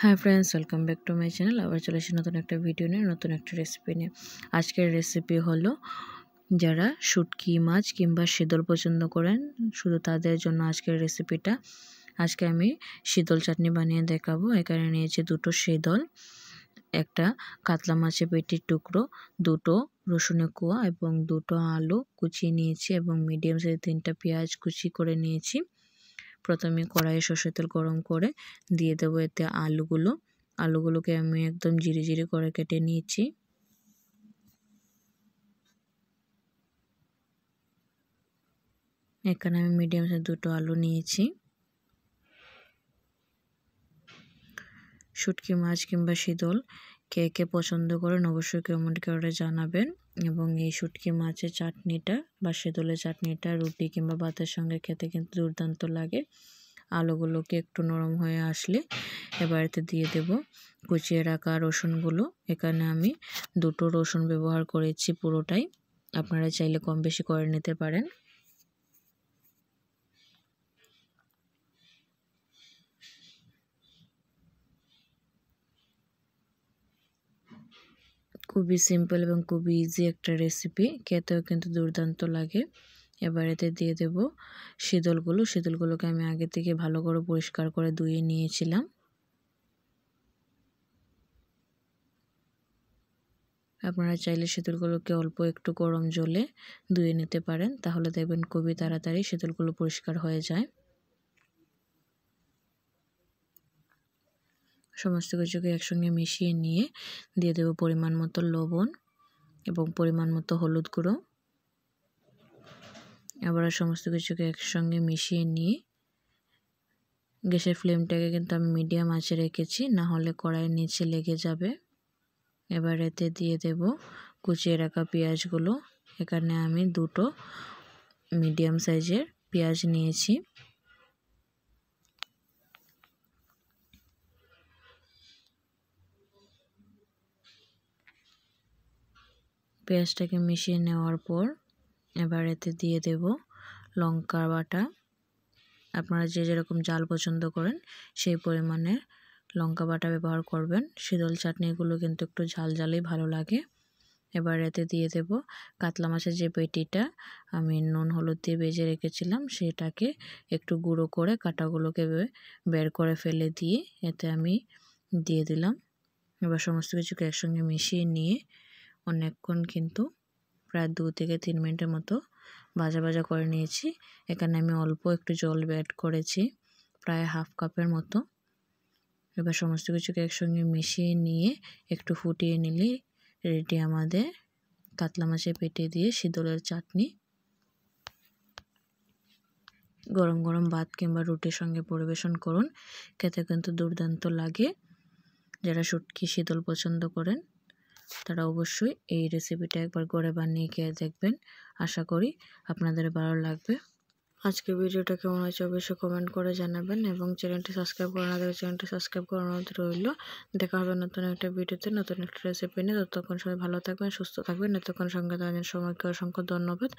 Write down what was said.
Hi friends, welcome back to my channel. आबार चले एसेছি নতুন একটা ভিডিও নিয়ে, নতুন একটা রেসিপি নিয়ে। আজকের রেসিপি হলো যারা শুটকি মাছ কিংবা শীতল পছন্দ করেন শুধু তাদের জন্য আজকের রেসিপিটা। আজকে আমি শীতল চাটনি বানিয়ে দেখাবো। এখানে নিয়েছি দুটো শীতল, একটা কাতলা মাছের পেটির টুকরো, দুটো রসুনের কোয়া এবং দুটো আলু কুচিয়ে নিয়েছি এবং মিডিয়াম সাইজের 3টা পেঁয়াজ কুচি করে নিয়েছি। প্রথমে কড়াইয়ে সরষের তেল গরম করে দিয়ে দেবো এতে আলুগুলোকে আমি একদম জিরি জিরি করে কেটে নিয়েছি। এখানে আমি মিডিয়াম সাইজ দুটো আলু নিয়েছি। শুটকি মাছ কিংবা শীতল কে কে পছন্দ করেন অবশ্যই কমেন্ট করে জানাবেন। এবং এই শুটকি মাছের চাটনিটা বা শীতলের চাটনিটা রুটি কিংবা ভাতের সঙ্গে খেতে কিন্তু দুর্দান্ত লাগে। আলুগুলোকে একটু নরম হয়ে আসলে এবারেতে দিয়ে দেব কুচিয়ে রাখা রসুনগুলো। এখানে আমি দুটো রসুন ব্যবহার করেছি পুরোটাই, আপনারা চাইলে কম বেশি করে নিতে পারেন। খুবই সিম্পল এবং খুবই ইজি একটা রেসিপি, খেতেও কিন্তু দুর্দান্ত লাগে। এবার এতে দিয়ে দেব শীতলগুলোকে আমি আগে থেকে ভালো করে পরিষ্কার করে ধুয়ে নিয়েছিলাম। আপনারা চাইলে শীতলগুলোকে অল্প একটু গরম জলে ধুয়ে নিতে পারেন, তাহলে দেখবেন খুবই তাড়াতাড়ি শীতলগুলো পরিষ্কার হয়ে যায়। সমস্ত কিছুকে একসঙ্গে মিশিয়ে নিয়ে দিয়ে দেব পরিমাণ মতো লবণ এবং পরিমাণ মতো হলুদ গুঁড়ো। আবার সমস্ত কিছুকে একসঙ্গে মিশিয়ে নিয়ে গ্যাসের ফ্লেমটাকে কিন্তু আমি মিডিয়াম আঁচে রেখেছি, না হলে কড়াইয়ের নিচে লেগে যাবে। এবার এতে দিয়ে দেব কুচিয়ে রাখা পেঁয়াজগুলো। এখানে আমি দুটো মিডিয়াম সাইজের পেঁয়াজ নিয়েছি। পেঁয়াজটাকে মিশিয়ে নেওয়ার পর এবার এতে দিয়ে দেব লঙ্কা বাটা। আপনারা যে যেরকম ঝাল পছন্দ করেন সেই পরিমাণে লঙ্কা বাটা ব্যবহার করবেন। শীতল চাটনিগুলো কিন্তু একটু ঝাল ঝালই ভালো লাগে। এবার এতে দিয়ে দেব কাতলা মাছের যে পেটিটা আমি নুন হলুদ দিয়ে ভেজে রেখেছিলাম, সেটাকে একটু গুঁড়ো করে কাঁটাগুলোকে বের করে ফেলে দিয়ে এতে আমি দিয়ে দিলাম। এবার সমস্ত কিছুকে একসঙ্গে মিশিয়ে নিয়ে অনেকক্ষণ কিন্তু প্রায় 2 থেকে 3 মিনিটের মতো ভাজা করে নিয়েছি। এখানে আমি অল্প একটু জল অ্যাড করেছি, প্রায় হাফ কাপের মতো। এবার সমস্ত কিছুকে একসঙ্গে মিশিয়ে নিয়ে একটু ফুটিয়ে নিলে রেডি আমাদের কাতলা মাছের পেটি দিয়ে শীতলের চাটনি। গরম গরম ভাত কিংবা রুটির সঙ্গে পরিবেশন করুন, খেতে কিন্তু দুর্দান্ত লাগে। যারা শুটকি শীতল পছন্দ করেন তারা অবশ্যই এই রেসিপিটা একবার করে বানিয়ে খেয়ে দেখবেন, আশা করি আপনাদের ভালো লাগবে। আজকের ভিডিওটা কেমন হয়েছে অবশ্যই কমেন্ট করে জানাবেন এবং চ্যানেলটি সাবস্ক্রাইব করে না থাকলে চ্যানেলটি সাবস্ক্রাইব করার অনুরোধ রইল। দেখা হবে নতুন একটা ভিডিওতে, নতুন একটা রেসিপি নিয়ে। ততক্ষণ সবাই ভালো থাকবেন, সুস্থ থাকবেন। এতক্ষণ সঙ্গে থাকার জন্য সবাইকে অসংখ্য ধন্যবাদ।